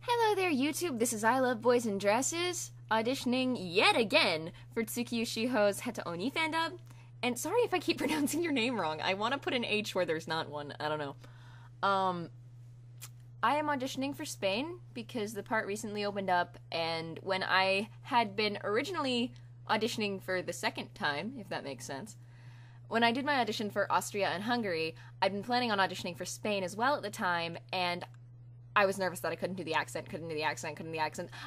Hello there, YouTube. This is I Love Boys in Dresses, auditioning yet again for TsukiUshio's HetaOni fandom. And sorry if I keep pronouncing your name wrong. I want to put an H where there's not one. I don't know. I am auditioning for Spain because the part recently opened up, and when I had been originally auditioning for the second time, if that makes sense, when I did my audition for Austria and Hungary, I'd been planning on auditioning for Spain as well at the time, and I was nervous that I couldn't do the accent.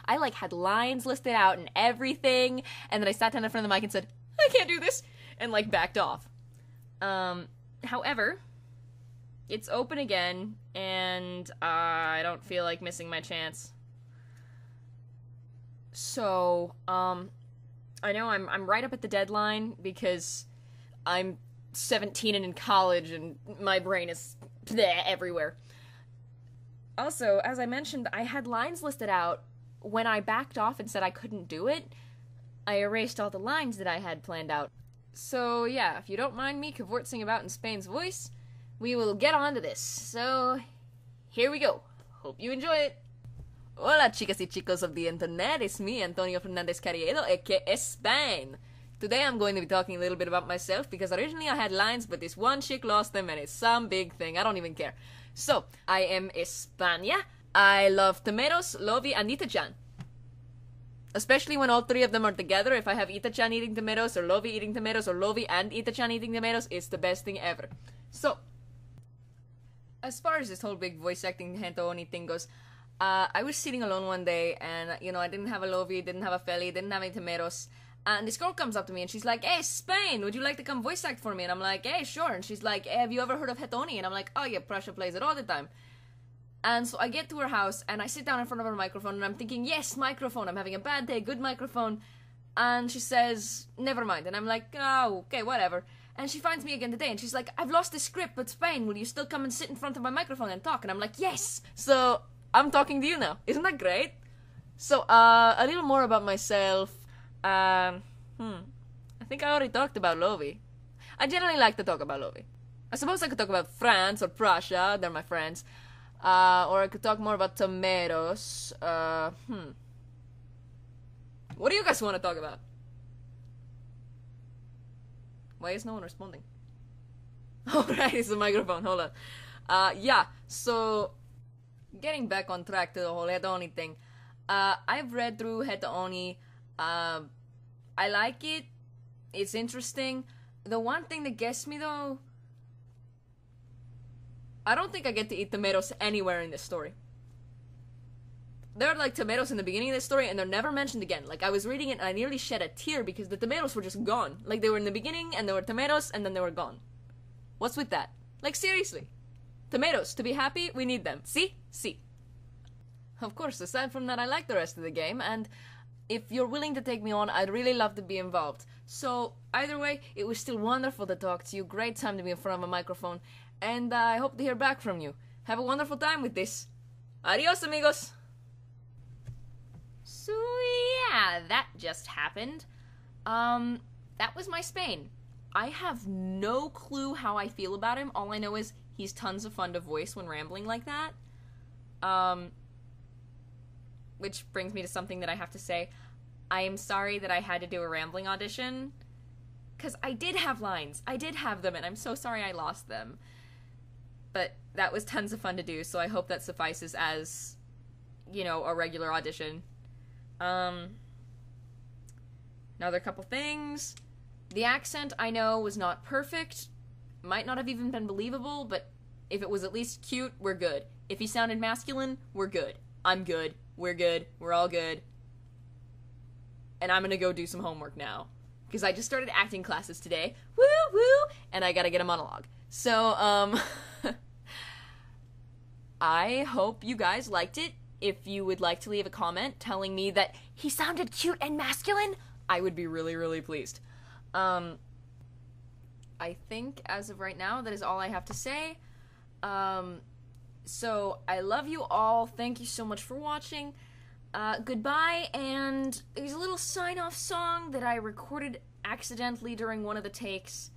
I, had lines listed out and everything, and then I sat down in front of the mic and said, I can't do this, and, backed off. However, it's open again, and I don't feel like missing my chance. So, I know I'm right up at the deadline, because I'm 17 and in college, and my brain is everywhere. Also, as I mentioned, I had lines listed out. When I backed off and said I couldn't do it, I erased all the lines that I had planned out. So yeah, if you don't mind me cavorting about in Spain's voice, we will get on to this. So, here we go. Hope you enjoy it. Hola chicas y chicos of the internet, it's me, Antonio Fernandez Carriedo, aka Spain. Today I'm going to be talking a little bit about myself, because originally I had lines, but this one chick lost them, and it's some big thing, I don't even care. So, I am España, I love tomatoes, Lovi, and Ita-chan. Especially when all three of them are together. If I have Ita-chan eating tomatoes, or Lovi eating tomatoes, or Lovi and Ita-chan eating tomatoes, it's the best thing ever. So, as far as this whole big voice acting HetaOni thing goes, I was sitting alone one day, and, I didn't have a Lovi, didn't have a Feli, didn't have any tomatoes, and this girl comes up to me, and she's like, hey, Spain, would you like to come voice act for me? And I'm like, hey, sure. And she's like, hey, have you ever heard of HetaOni? And I'm like, oh yeah, Prussia plays it all the time. And so I get to her house, and I sit down in front of her microphone, and I'm thinking, yes, microphone, I'm having a bad day, good microphone. And she says, never mind. And I'm like, oh, okay, whatever. And she finds me again today, and she's like, I've lost the script, but Spain, will you still come and sit in front of my microphone and talk? And I'm like, yes! So, I'm talking to you now. Isn't that great? So, a little more about myself. I think I already talked about Lovi. I generally like to talk about Lovi. I suppose I could talk about France or Prussia, they're my friends. Or I could talk more about tomatoes. What do you guys want to talk about? Why is no one responding? Oh, right, it's the microphone, hold on. Yeah, so, getting back on track to the whole HetaOni thing. I've read through HetaOni. I like it. It's interesting. The one thing that gets me, though, I don't think I get to eat tomatoes anywhere in this story. There are, tomatoes in the beginning of this story, and they're never mentioned again. I was reading it, and I nearly shed a tear because the tomatoes were just gone. They were in the beginning, and there were tomatoes, and then they were gone. What's with that? Seriously. Tomatoes, to be happy, we need them. See? See. Of course, aside from that, I like the rest of the game, and if you're willing to take me on, I'd really love to be involved. So, either way, it was still wonderful to talk to you, great time to be in front of a microphone, and I hope to hear back from you. Have a wonderful time with this. Adios, amigos! So, yeah, that just happened. That was my Spain. I have no clue how I feel about him. All I know is he's tons of fun to voice when rambling like that. Which brings me to something that I have to say. I am sorry that I had to do a rambling audition, because I did have lines. I did have them, and I'm so sorry I lost them. But that was tons of fun to do, so I hope that suffices as, a regular audition. Another couple things. The accent, I know, was not perfect. Might not have even been believable, but if it was at least cute, we're good. If he sounded masculine, we're good. I'm good. We're good. We're all good. And I'm gonna go do some homework now, because I just started acting classes today. Woo woo! And I gotta get a monologue. So, I hope you guys liked it. If you would like to leave a comment telling me that he sounded cute and masculine, I would be really, really pleased. I think, as of right now, that is all I have to say. So, I love you all. Thank you so much for watching. Goodbye, and there's a little sign-off song that I recorded accidentally during one of the takes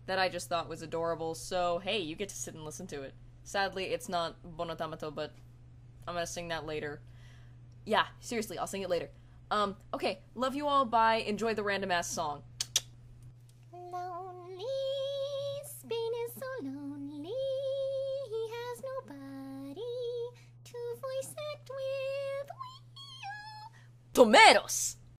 that I just thought was adorable, so hey, you get to sit and listen to it. Sadly, it's not Bonotamato, but I'm gonna sing that later. Yeah, seriously, I'll sing it later. Okay, love you all, bye, enjoy the random ass song. Lonely, Spain is so lonely. He has nobody to voice act with. Tomeros!